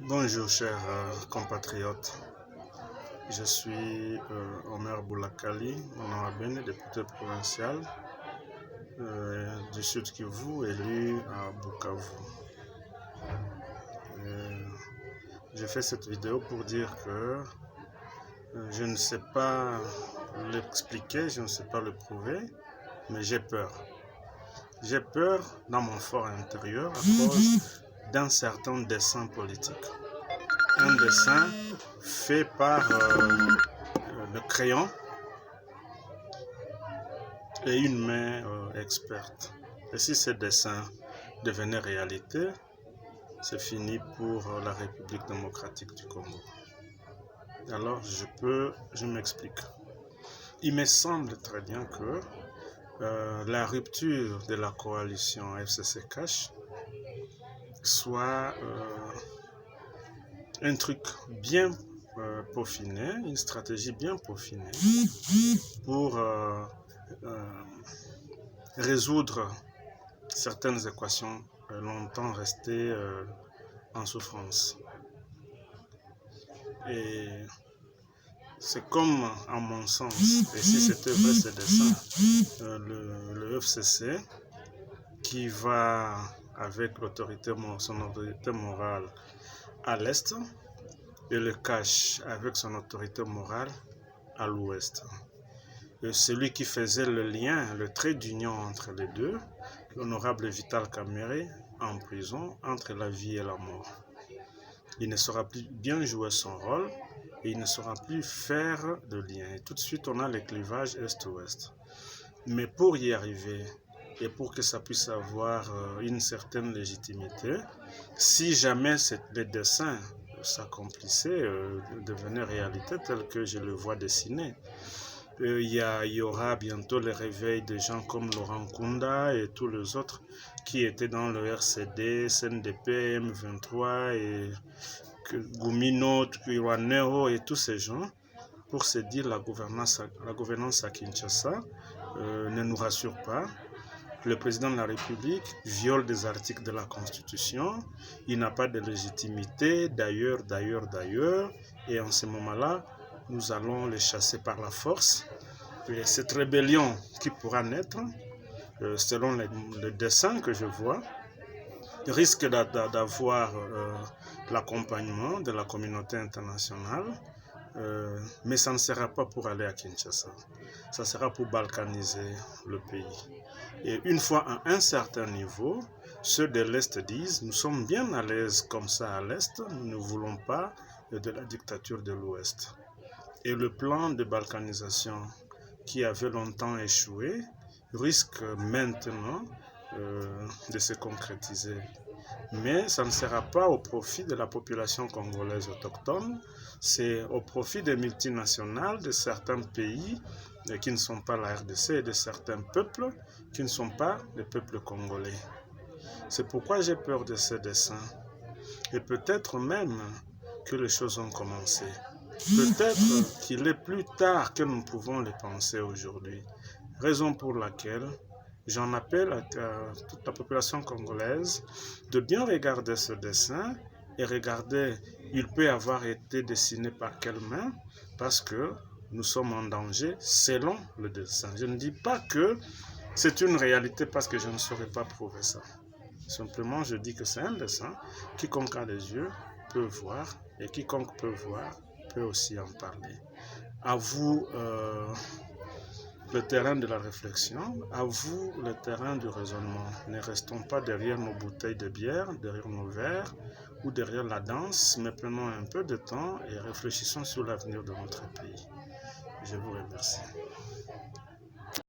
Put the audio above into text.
Bonjour chers compatriotes, je suis Omer Boulakali, honorable député provincial du Sud Kivu, élu à Bukavu. Je fais cette vidéo pour dire que je ne sais pas l'expliquer, je ne sais pas le prouver, mais j'ai peur. J'ai peur dans mon fort intérieur à cause d'un certain dessein politique. Un dessin fait par le crayon et une main experte. Et si ce dessin devenait réalité, c'est fini pour la République démocratique du Congo. Alors je m'explique. Il me semble très bien que la rupture de la coalition FCC-Cash soit un truc bien peaufiné, une stratégie bien peaufinée pour résoudre certaines équations longtemps restées en souffrance. Et c'est comme, à mon sens, et si c'était vrai ce dessin, le FCC qui va avec son autorité morale à l'est et le Cash avec son autorité morale à l'ouest. Et celui qui faisait le lien, le trait d'union entre les deux, l'honorable Vital Kamerhe, en prison entre la vie et la mort. Il ne saura plus bien jouer son rôle et il ne saura plus faire de lien. Et tout de suite, on a le clivage est-ouest. Mais pour y arriver et pour que ça puisse avoir une certaine légitimité, si jamais les dessins s'accomplissaient, devenaient réalité tel que je le vois dessiner, il y aura bientôt le réveil de gens comme Laurent Nkunda et tous les autres qui étaient dans le RCD, CNDP, M23 et Gumino, Twirwaneho et tous ces gens pour se dire la gouvernance à Kinshasa ne nous rassure pas. Le président de la République viole des articles de la Constitution, il n'a pas de légitimité d'ailleurs, et en ce moment-là, nous allons les chasser par la force. Et cette rébellion qui pourra naître, selon le dessin que je vois, risque d'avoir l'accompagnement de la communauté internationale, mais ça ne sera pas pour aller à Kinshasa, ça sera pour balkaniser le pays. Et une fois à un certain niveau, ceux de l'Est disent, nous sommes bien à l'aise comme ça à l'Est, nous ne voulons pas de la dictature de l'Ouest. Et le plan de balkanisation qui avait longtemps échoué risque maintenant de se concrétiser. Mais ça ne sera pas au profit de la population congolaise autochtone, c'est au profit des multinationales de certains pays qui ne sont pas la RDC et de certains peuples qui ne sont pas les peuples congolais. C'est pourquoi j'ai peur de ces dessins. Et peut-être même que les choses ont commencé. Peut-être qu'il est plus tard que nous pouvons les penser aujourd'hui. Raison pour laquelle j'en appelle à toute la population congolaise de bien regarder ce dessin et regarder, il peut avoir été dessiné par quelle main, parce que nous sommes en danger selon le dessin. Je ne dis pas que c'est une réalité parce que je ne saurais pas prouver ça. Simplement, je dis que c'est un dessin. Quiconque a les yeux peut voir et quiconque peut voir peut aussi en parler. À vous le terrain de la réflexion, à vous le terrain du raisonnement. Ne restons pas derrière nos bouteilles de bière, derrière nos verres ou derrière la danse, mais prenons un peu de temps et réfléchissons sur l'avenir de notre pays. Je vous remercie.